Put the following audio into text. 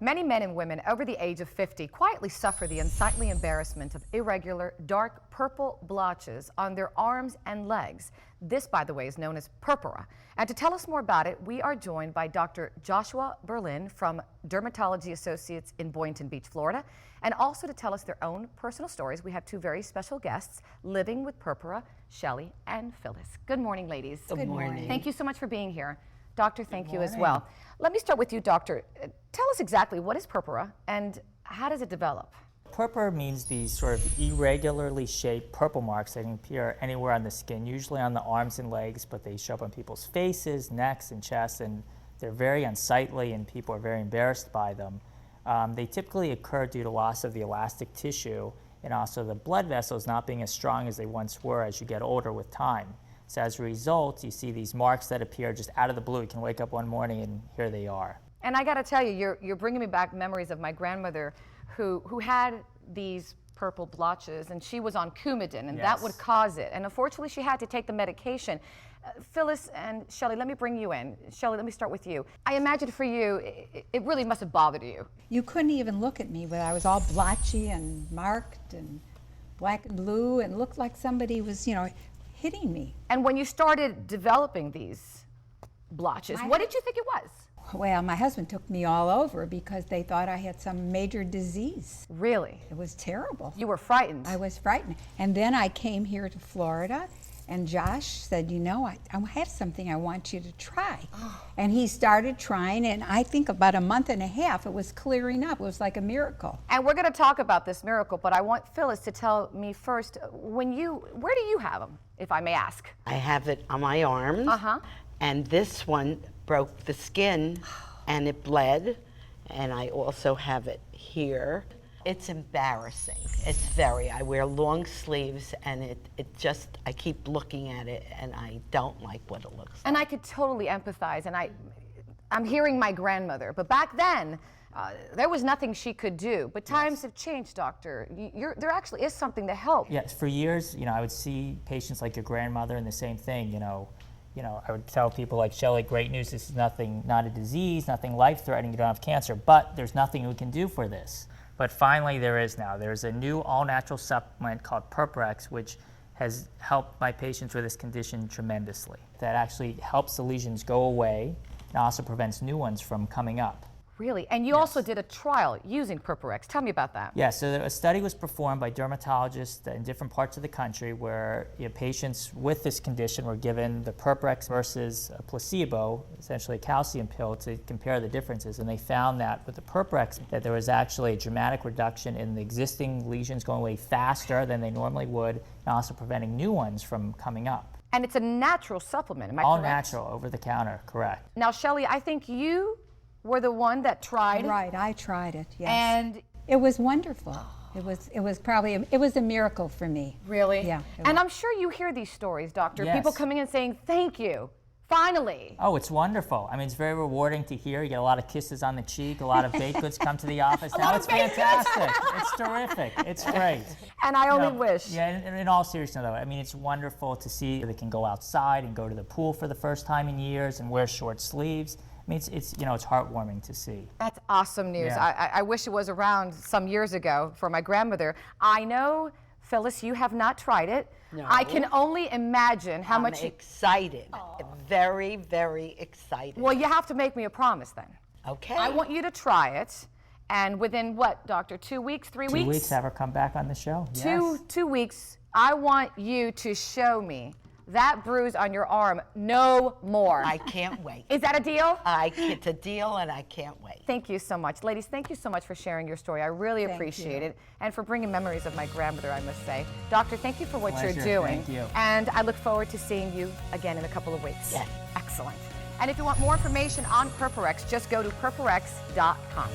Many men and women over the age of 50 quietly suffer the unsightly embarrassment of irregular, dark purple blotches on their arms and legs. This, by the way, is known as purpura. And to tell us more about it, we are joined by Dr. Joshua Berlin from Dermatology Associates in Boynton Beach, Florida. And also to tell us their own personal stories, we have two very special guests living with purpura, Shelley and Phyllis. Good morning, ladies. Good morning. Thank you so much for being here. Doctor, thank you as well. Let me start with you, Doctor. Tell us exactly what is purpura and how does it develop? Purpura means these sort of irregularly shaped purple marks that can appear anywhere on the skin, usually on the arms and legs, but they show up on people's faces, necks, and chests, and they're very unsightly and people are very embarrassed by them. They typically occur due to loss of the elastic tissue and also the blood vessels not being as strong as they once were as you get older with time. So as a result, you see these marks that appear just out of the blue. You can wake up one morning and here they are. And I got to tell you, you're bringing me back memories of my grandmother who had these purple blotches, and she was on Coumadin, and that would cause it. And unfortunately, she had to take the medication. Phyllis and Shelley, let me bring you in. Shelley, let me start with you. I imagine for you, it really must have bothered you. You couldn't even look at me, but I was all blotchy and marked and black and blue and looked like somebody was, hitting me. And when you started developing these blotches, what did you think it was? Well, my husband took me all over because they thought I had some major disease. Really? It was terrible. You were frightened. I was frightened. And then I came here to Florida, and Josh said, I have something I want you to try. And he started trying, and I think about a month and a half, it was clearing up. It was like a miracle. And we're going to talk about this miracle, but I want Phyllis to tell me first, where do you have them, if I may ask? I have it on my arms, and this one broke the skin, and it bled, and I also have it here. It's embarrassing. It's I wear long sleeves, and I keep looking at it, and I don't like what it looks like. And I could totally empathize, and I'm hearing my grandmother, but back then, there was nothing she could do. But times have changed, Doctor. There actually is something to help. Yes, for years, I would see patients like your grandmother and the same thing, I would tell people like, Shelley, great news, this is not a disease, nothing life-threatening, you don't have cancer, but there's nothing we can do for this. But finally there is now. There's a new all-natural supplement called Purpura, which has helped my patients with this condition tremendously. That actually helps the lesions go away and also prevents new ones from coming up. Really? And you also did a trial using Purpura. Tell me about that. Yeah, so a study was performed by dermatologists in different parts of the country where patients with this condition were given the Purpura versus a placebo, essentially a calcium pill, to compare the differences. And they found that with the Purpura that there was actually a dramatic reduction in the existing lesions going away faster than they normally would, and also preventing new ones from coming up. And it's a natural supplement, am I correct? All natural, over the counter, correct. Now, Shelley, I think you were the one that tried. Right, I tried it, yes. And it was wonderful. It was a miracle for me. Really? Yeah. And I'm sure you hear these stories, Doctor. Yes. People coming in saying, thank you, finally. Oh, it's wonderful. I mean, it's very rewarding to hear. You get a lot of kisses on the cheek, a lot of baked goods come to the office. Now it's fantastic. It's terrific. It's great. And I only wish. Yeah, in all seriousness though, I mean, it's wonderful to see they can go outside and go to the pool for the first time in years and wear short sleeves. I mean, it's heartwarming to see. That's awesome news. Yeah. I wish it was around some years ago for my grandmother. I know, Phyllis, you have not tried it. No. I can only imagine how much I'm excited. Very, very excited. Well, you have to make me a promise then. Okay. I want you to try it, and within what, Doctor, 2 weeks, 3 weeks? 2 weeks, have her come back on the show. Two weeks, I want you to show me that bruise on your arm no more. I can't wait. Is that a deal? It's a deal, and I can't wait. Thank you so much. Ladies, thank you so much for sharing your story. I really appreciate it. And for bringing memories of my grandmother, I must say. Doctor, thank you for what you're doing. Thank you. And I look forward to seeing you again in a couple of weeks. Yes. Excellent. And if you want more information on Purpura, just go to purpura.com.